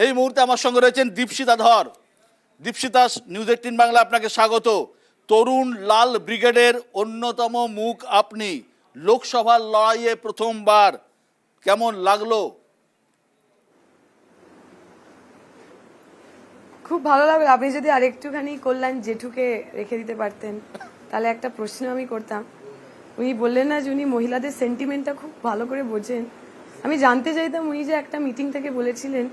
এই মুহূর্তে আমার সঙ্গে রয়েছেন দীপশিতা ধর। দীপশিতা, নিউজ 18 বাংলা আপনাকে স্বাগত। তরুণ লাল ব্রিগেডের অন্যতম মুখ আপনি, লোকসভার লড়াইয়ে প্রথমবার, কেমন লাগলো? খুব ভালো লাগলো। আপনি যদি আরেকটুখানি কল্যাণ জেঠুকে রেখে দিতে পারতেন তাহলে একটা প্রশ্ন আমি করতাম। উনি বললেন না যে উনি মহিলাদের সেন্টিমেন্টটা খুব ভালো করে বোঝেন। আমি জানতে চাইতাম উনি যে একটা মিটিং থেকে বলেছিলেন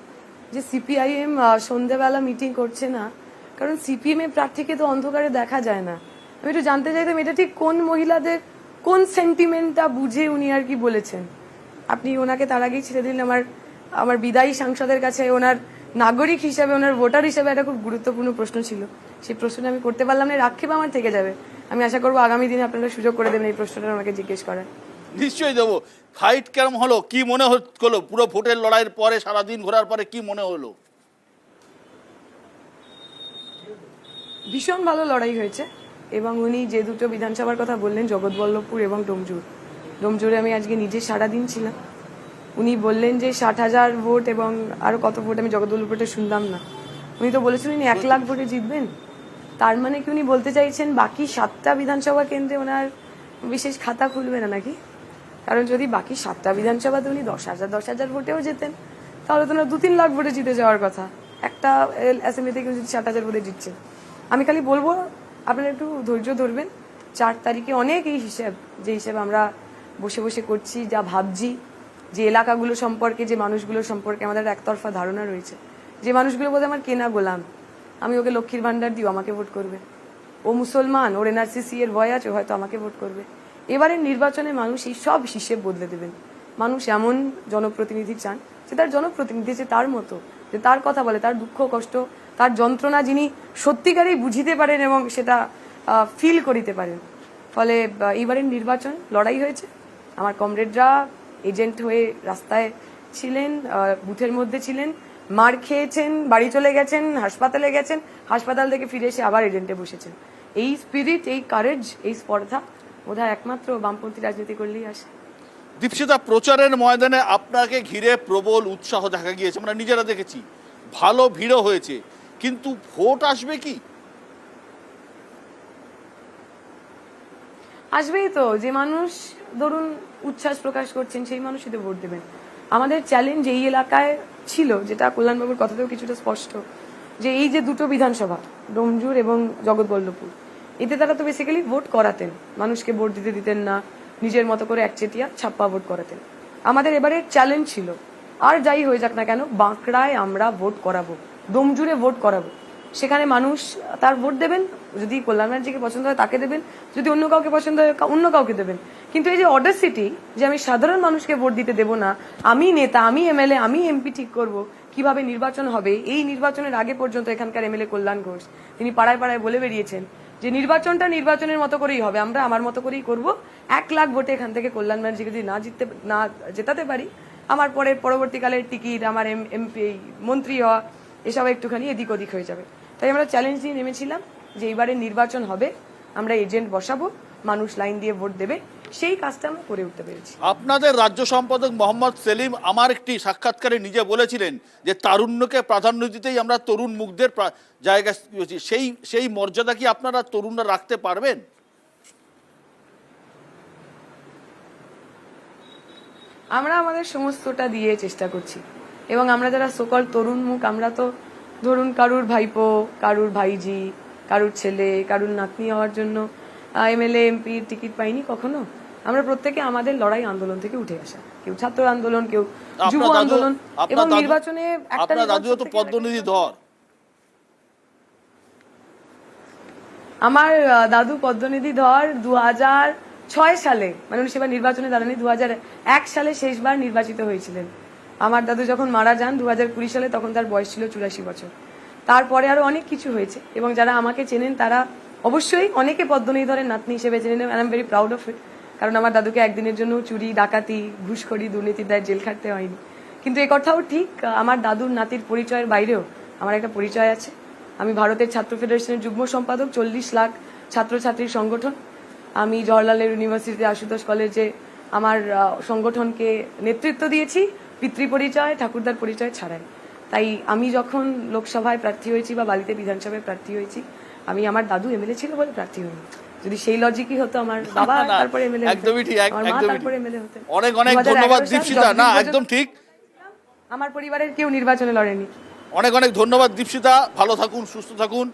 যে সিপিআইএম সন্ধ্যেবেলা মিটিং করছে না কারণ সিপিএম এর প্রার্থীকে তো অন্ধকারে দেখা যায় না। আমি একটু জানতে চাইতাম এটা ঠিক কোন মহিলাদের কোন সেন্টিমেন্টটা বুঝে উনি আর কি বলেছেন। আপনি ওনাকে তার আগেই ছেড়ে দিলেন। আমার বিদায়ী সাংসদের কাছে ওনার নাগরিক হিসেবে, ওনার ভোটার হিসেবে একটা খুব গুরুত্বপূর্ণ প্রশ্ন ছিল। সেই প্রশ্নটা আমি করতে পারলাম না, আক্ষেপ আমার থেকে যাবে। আমি আশা করবো আগামী দিনে আপনারা সুযোগ করে দেবেন এই প্রশ্নটা ওনাকে জিজ্ঞেস করার। নিশ্চয়ই দেবো। ফাইট কেমন হলো, কি মনে হলো পুরো ভোটের লড়াইয়ের পরে, সারাদিন ঘোরার পরে কি মনে হলো? ভীষণ ভালো লড়াই হয়েছে এবং উনি যে দুটো বিধানসভার কথা বললেন, জগৎবল্লভপুর এবং ডোমজুড়ে আমি আজকে নিজে সারাদিন ছিলাম। উনি বললেন যে 60,000 ভোট এবং আরো কত ভোট, আমি জগৎবল্লভপুরটা শুনলাম না। উনি তো বলেছিলেন উনি 1 লাখ ভোটে জিতবেন। তার মানে কি উনি বলতে চাইছেন বাকি 7টা বিধানসভা কেন্দ্রে ওনার বিশেষ খাতা খুলবে না নাকি? কারণ যদি বাকি 7টা বিধানসভাতে উনি 10,000 ভোটেও যেতেন তাহলে তো না 2-3 লাখ ভোটে জিতে যাওয়ার কথা। একটা অ্যাসেম্বলি থেকে যদি 60,000 ভোটে জিতছেন। আমি খালি বলবো আপনারা একটু ধৈর্য ধরবেন। 4 তারিখে অনেক এই যে হিসেব আমরা বসে বসে করছি, যা ভাবছি, যে এলাকাগুলো সম্পর্কে, যে মানুষগুলো সম্পর্কে আমাদের একতরফা ধারণা রয়েছে, যে মানুষগুলো বলতে আমার কেনা গোলাম, আমি ওকে লক্ষ্মীর ভান্ডার দিও আমাকে ভোট করবে, ও মুসলমান, ওর এনআরসিসি এর ভয় আছে হয়তো আমাকে ভোট করবে। এবারের নির্বাচনে মানুষ এই সব হিসেব বদলে দেবেন। মানুষ এমন জনপ্রতিনিধি চান যে তার জনপ্রতিনিধি, যে তার মতো, যে তার কথা বলে, তার দুঃখ কষ্ট, তার যন্ত্রণা যিনি সত্যিকারেই বুঝিতে পারেন এবং সেটা ফিল করিতে পারেন। ফলে এইবারের নির্বাচন লড়াই হয়েছে। আমার কমরেডরা এজেন্ট হয়ে রাস্তায় ছিলেন, বুথের মধ্যে ছিলেন, মার খেয়েছেন, বাড়ি চলে গেছেন, হাসপাতালে গেছেন, হাসপাতাল থেকে ফিরে এসে আবার এজেন্টে বসেছেন। এই স্পিরিট, এই কারেজ, এই স্পর্ধা বোধহয় একমাত্র বামপন্থী রাজনীতি করলেই আসে। দীপশিতা, প্রচারের ময়দানে আপনাকে ঘিরে প্রবল উৎসাহ দেখা গিয়েছে, আমরা নিজেরা দেখেছি, ভালো ভিড়ও হয়েছে, কিন্তু ভোট আসবে কি? আসবেই তো। যে মানুষ ধরুন উচ্ছ্বাস প্রকাশ করছেন সেই মানুষই তো ভোট দেবেন। আমাদের চ্যালেঞ্জ এই এলাকায় ছিল, যেটা কল্যাণবাবুর কথাতেও কিছুটা স্পষ্ট, যে এই যে দুটো বিধানসভা, ডোমজুর এবং জগৎবল্লভপুর, এতে তারা তো বেসিক্যালি ভোট করাতেন, মানুষকে ভোট দিতে দিতেন না, নিজের মতো করে একচেটিয়া ছাপ্পা ভোট করাতেন। আমাদের এবারে চ্যালেঞ্জ ছিল, আর যাই হয়ে যাক না কেন, বাঁকড়ায় আমরা ভোট করাবো, ডোমজুরে ভোট করাবো। সেখানে মানুষ তার ভোট দেবেন, যদি কল্যাণ ব্যানার্জিকে পছন্দ হয় তাকে দেবেন, যদি অন্য কাউকে পছন্দ হয় অন্য কাউকে দেবেন। কিন্তু এই যে অডাসিটি, যে আমি সাধারণ মানুষকে ভোট দিতে দেব না, আমি নেতা, আমি এমএলএ, আমি এমপি ঠিক করব কিভাবে নির্বাচন হবে। এই নির্বাচনের আগে পর্যন্ত এখানকার এমএলএ কল্যাণ ঘোষ তিনি পাড়ায় পাড়ায় বলে বেরিয়েছেন যে নির্বাচনটা নির্বাচনের মতো করেই হবে, আমরা আমার মতো করেই করব। 1 লাখ ভোটে এখান থেকে কল্যাণ ব্যানার্জিকে যদি না জেতাতে পারি, আমার পরবর্তীকালের টিকিট, আমার এমপি, মন্ত্রী হওয়া, এসব একটুখানি এদিক ওদিক হয়ে যাবে। তাই আমরা চ্যালেঞ্জ নিয়ে নেমেছিলাম যে এইবারে নির্বাচন হবে, আমরা এজেন্ট বসাবো, মানুষ লাইন দিয়ে ভোট দেবে, সেই কাজটা আমরা করে উঠতে পেরেছি। আপনাদের রাজ্য সম্পাদক মোহাম্মদ সেলিম আমার একটি সাক্ষাৎকারে নিজে বলেছিলেন যে তারুণ্যকে প্রাধান্য দিতেই আমরা তরুণ মুখদের জায়গা, সেই মর্যাদা কি আপনারা তরুণরা রাখতে পারবেন? আমরা আমাদের সমস্তটা দিয়ে চেষ্টা করছি এবং আমরা যারা সকল তরুণ মুখ, আমরা তো ধরুন কারুর ভাইপো, কারুর ভাইজি, কারুর ছেলে, কারুর নাতনি হওয়ার জন্য এমএলএ এমপি টিকিট পাইনি কখনো। আমরা প্রত্যেকে আমাদের লড়াই আন্দোলন থেকে উঠে আসা, কেউ ছাত্র আন্দোলন, কেউ যুব আন্দোলন, এবং নির্বাচনে আপনার দাদুও তো পদ্মনিধি ধর। আমার দাদু পদ্মনিধি ধর 2006 সালে, মানে উনি সেবার নির্বাচনে দাঁড়াননি, 2001 সালে শেষবার নির্বাচিত হয়েছিলেন। আমার দাদু যখন মারা যান 2020 সালে, তখন তার বয়স ছিল 84 বছর। তারপরে আরো অনেক কিছু হয়েছে এবং যারা আমাকে চেনেন তারা অবশ্যই অনেকে পদ্মনিধি ধরের নাতনি হিসেবে চেনেন, I am very proud of it. কারণ আমার দাদুকে একদিনের জন্য চুরি, ডাকাতি, ঘুষখড়ি, দুর্নীতির দায়ে জেল খাটতে হয়নি। কিন্তু এ কথাও ঠিক, আমার দাদুর নাতির পরিচয়ের বাইরেও আমার একটা পরিচয় আছে। আমি ভারতের ছাত্র ফেডারেশনের যুগ্ম সম্পাদক, 40 লাখ ছাত্রছাত্রীর সংগঠন। আমি জওহরলাল নেহরু ইউনিভার্সিটিতে আশুতোষ কলেজে আমার সংগঠনকে নেতৃত্ব দিয়েছি পিতৃ পরিচয়, ঠাকুরদার পরিচয় ছাড়াই। তাই আমি যখন লোকসভায় প্রার্থী হয়েছি বা বালিতে বিধানসভায় প্রার্থী হয়েছি, আমি আমার দাদু এমএলএ ছিল বলে প্রার্থী হইনি। যদি সেই লজিকই হতো, আমার বাবা না, তারপরে এমএলএ, একদমই ঠিক, আমার মা একদমই তারপরে ঠিক। এমএলএ হতেন। অনেক অনেক 2011 ধন্যবাদ সাল দীপশিতা। যতদিন না, পর্যন্ত একদম ঠিক। আমার পরিবারের কেউ নির্বাচনে লড়েনি। অনেক অনেক ধন্যবাদ দীপশিতা, ভালো থাকুন, সুস্থ থাকুন,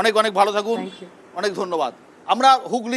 অনেক অনেক ভালো থাকুন, Thank you. অনেক ধন্যবাদ। আমরা হুগলি